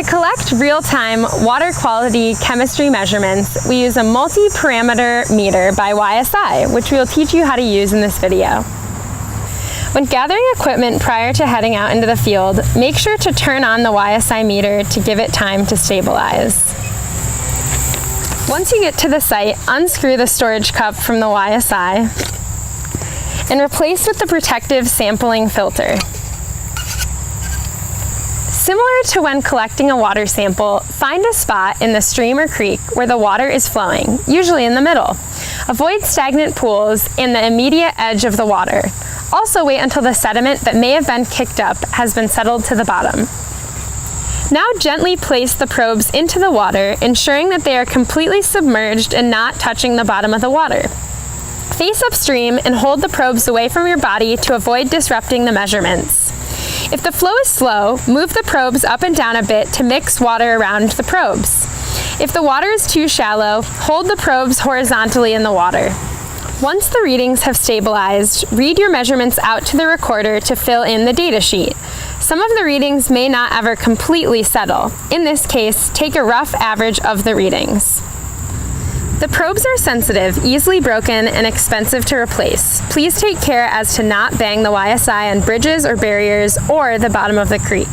To collect real-time water quality chemistry measurements, we use a multi-parameter meter by YSI, which we will teach you how to use in this video. When gathering equipment prior to heading out into the field, make sure to turn on the YSI meter to give it time to stabilize. Once you get to the site, unscrew the storage cup from the YSI and replace with the protective sampling filter. Similar to when collecting a water sample, find a spot in the stream or creek where the water is flowing, usually in the middle. Avoid stagnant pools in the immediate edge of the water. Also wait until the sediment that may have been kicked up has been settled to the bottom. Now gently place the probes into the water, ensuring that they are completely submerged and not touching the bottom of the water. Face upstream and hold the probes away from your body to avoid disrupting the measurements. If the flow is slow, move the probes up and down a bit to mix water around the probes. If the water is too shallow, hold the probes horizontally in the water. Once the readings have stabilized, read your measurements out to the recorder to fill in the data sheet. Some of the readings may not ever completely settle. In this case, take a rough average of the readings. The probes are sensitive, easily broken, and expensive to replace. Please take care as to not bang the YSI on bridges or barriers or the bottom of the creek.